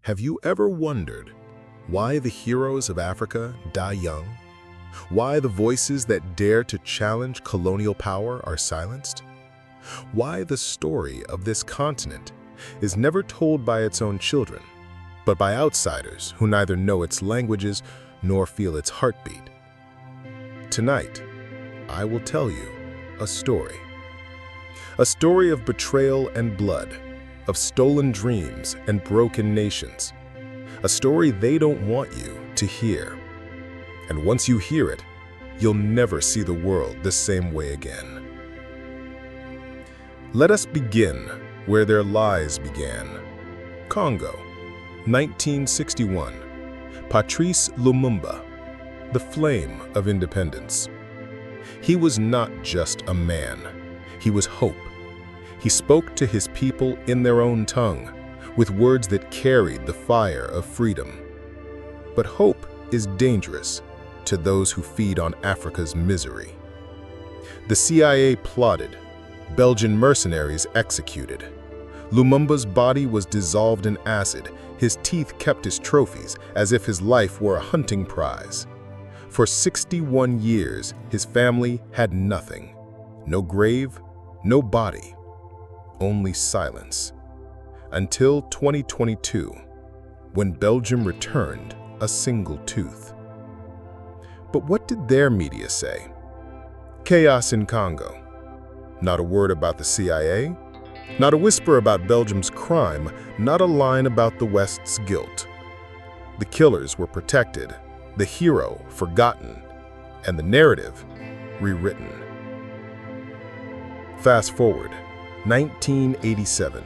Have you ever wondered why the heroes of Africa die young? Why the voices that dare to challenge colonial power are silenced? Why the story of this continent is never told by its own children, but by outsiders who neither know its languages nor feel its heartbeat? Tonight, I will tell you a story. A story of betrayal and blood, of stolen dreams and broken nations. A story they don't want you to hear. And once you hear it, you'll never see the world the same way again. Let us begin where their lies began. Congo, 1961. Patrice Lumumba, the flame of independence. He was not just a man, he was hope. He spoke to his people in their own tongue, with words that carried the fire of freedom. But hope is dangerous to those who feed on Africa's misery. The CIA plotted, Belgian mercenaries executed. Lumumba's body was dissolved in acid, his teeth kept as trophies, as if his life were a hunting prize. For 61 years, his family had nothing. No grave, no body. Only silence. Until 2022, when Belgium returned a single tooth. But what did their media say? Chaos in Congo. Not a word about the CIA, not a whisper about Belgium's crime, not a line about the West's guilt. The killers were protected, the hero forgotten, and the narrative rewritten. Fast forward, 1987,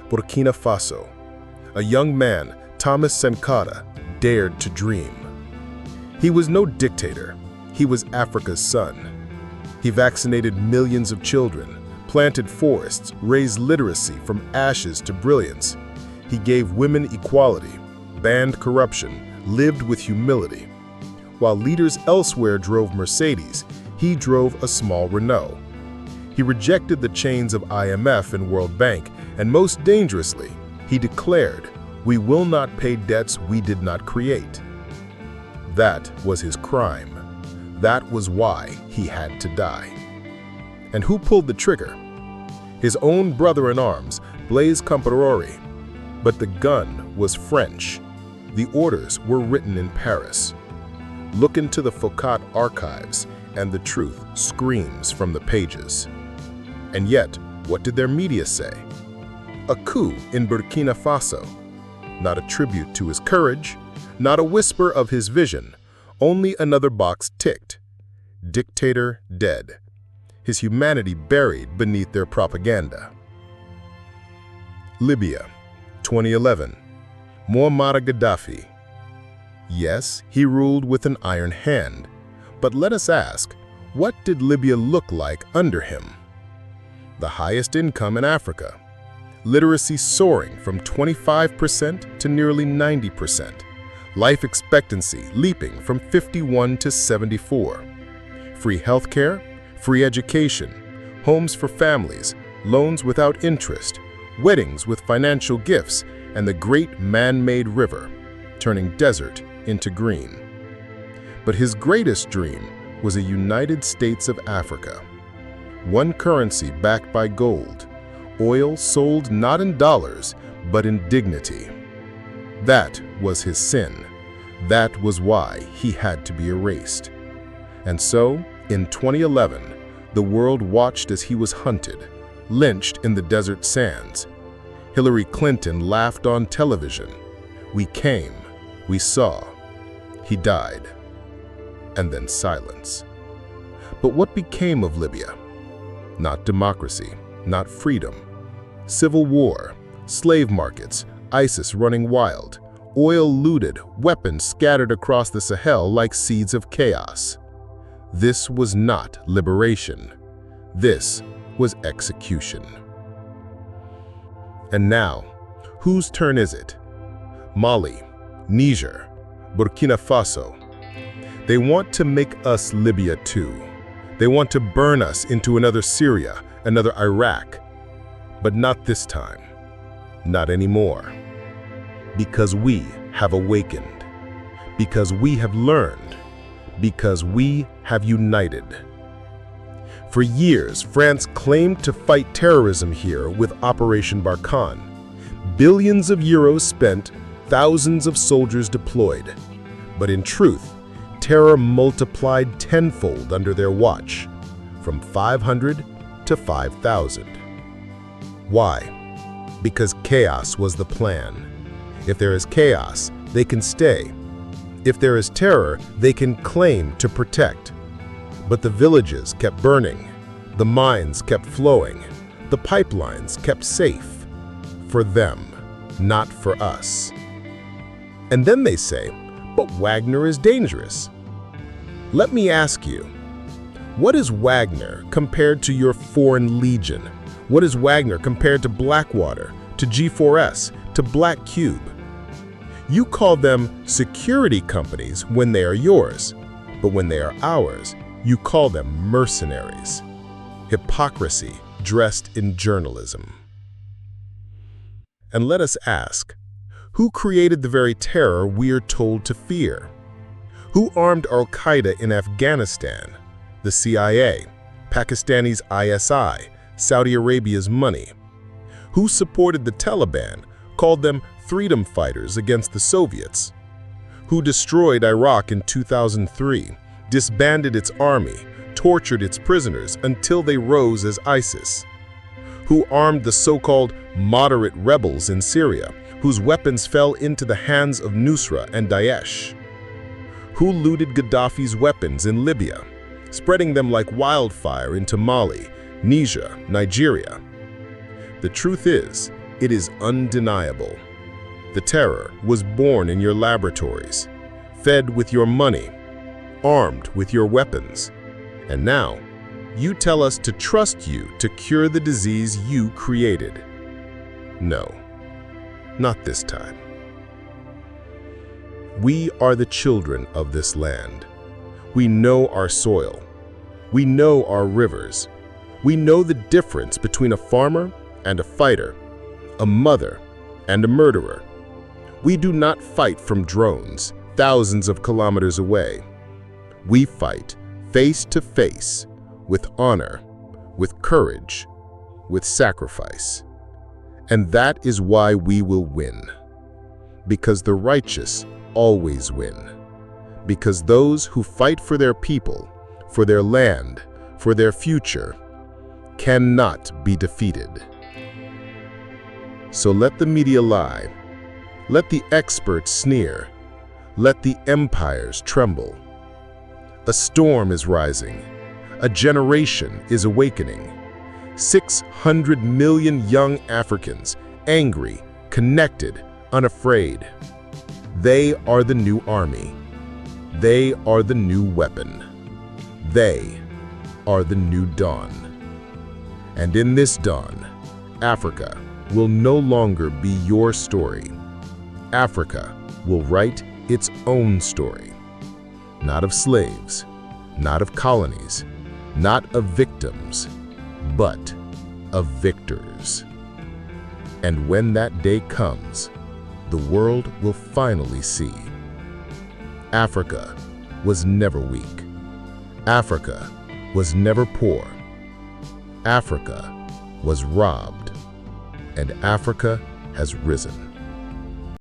Burkina Faso. A young man, Thomas Sankara, dared to dream. He was no dictator, he was Africa's son. He vaccinated millions of children, planted forests, raised literacy from ashes to brilliance. He gave women equality, banned corruption, lived with humility. While leaders elsewhere drove Mercedes, he drove a small Renault. He rejected the chains of IMF and World Bank, and most dangerously, he declared, "We will not pay debts we did not create." That was his crime. That was why he had to die. And who pulled the trigger? His own brother-in-arms, Blaise Compaoré. But the gun was French. The orders were written in Paris. Look into the Foucault archives, and the truth screams from the pages. And yet, what did their media say? A coup in Burkina Faso. Not a tribute to his courage, not a whisper of his vision, only another box ticked. Dictator dead. His humanity buried beneath their propaganda. Libya, 2011. Muammar Gaddafi. Yes, he ruled with an iron hand, but let us ask, what did Libya look like under him? The highest income in Africa. Literacy soaring from 25% to nearly 90%. Life expectancy leaping from 51 to 74. Free healthcare, free education, homes for families, loans without interest, weddings with financial gifts, and the great man-made river, turning desert into green. But his greatest dream was a United States of Africa. One currency backed by gold, oil sold not in dollars, but in dignity. That was his sin. That was why he had to be erased. And so, in 2011, the world watched as he was hunted, lynched in the desert sands. Hillary Clinton laughed on television. We came, we saw. He died. And then silence. But what became of Libya? Not democracy, not freedom. Civil war, slave markets, ISIS running wild, oil looted, weapons scattered across the Sahel like seeds of chaos. This was not liberation. This was execution. And now, whose turn is it? Mali, Niger, Burkina Faso. They want to make us Libya too. They want to burn us into another Syria, another Iraq. But not this time. Not anymore. Because we have awakened. Because we have learned. Because we have united. For years, France claimed to fight terrorism here with Operation Barkhane. Billions of euros spent, thousands of soldiers deployed. But in truth, terror multiplied tenfold under their watch, from 500 to 5,000. Why? Because chaos was the plan. If there is chaos, they can stay. If there is terror, they can claim to protect. But the villages kept burning, the mines kept flowing, the pipelines kept safe. For them, not for us. And then they say, but Wagner is dangerous. Let me ask you, what is Wagner compared to your Foreign Legion? What is Wagner compared to Blackwater, to G4S, to Black Cube? You call them security companies when they are yours, but when they are ours, you call them mercenaries. Hypocrisy dressed in journalism. And let us ask, who created the very terror we are told to fear? Who armed Al-Qaeda in Afghanistan? The CIA, Pakistani's ISI, Saudi Arabia's money. Who supported the Taliban, called them freedom fighters against the Soviets? Who destroyed Iraq in 2003, disbanded its army, tortured its prisoners until they rose as ISIS? Who armed the so-called moderate rebels in Syria, whose weapons fell into the hands of Nusra and Daesh? Who looted Gaddafi's weapons in Libya, spreading them like wildfire into Mali, Niger, Nigeria? The truth is, it is undeniable. The terror was born in your laboratories, fed with your money, armed with your weapons. And now, you tell us to trust you to cure the disease you created. No, not this time. We are the children of this land. We know our soil. We know our rivers. We know the difference between a farmer and a fighter, a mother and a murderer. We do not fight from drones, thousands of kilometers away. We fight face to face, with honor, with courage, with sacrifice. And that is why we will win. Because the righteous always win. Because those who fight for their people, for their land, for their future, cannot be defeated. So let the media lie. Let the experts sneer. Let the empires tremble. A storm is rising. A generation is awakening. 600 million young Africans, angry, connected, unafraid. They are the new army. They are the new weapon. They are the new dawn. And in this dawn, Africa will no longer be your story. Africa will write its own story. Not of slaves, not of colonies, not of victims, but of victors. And when that day comes, the world will finally see. Africa was never weak. Africa was never poor. Africa was robbed. And Africa has risen.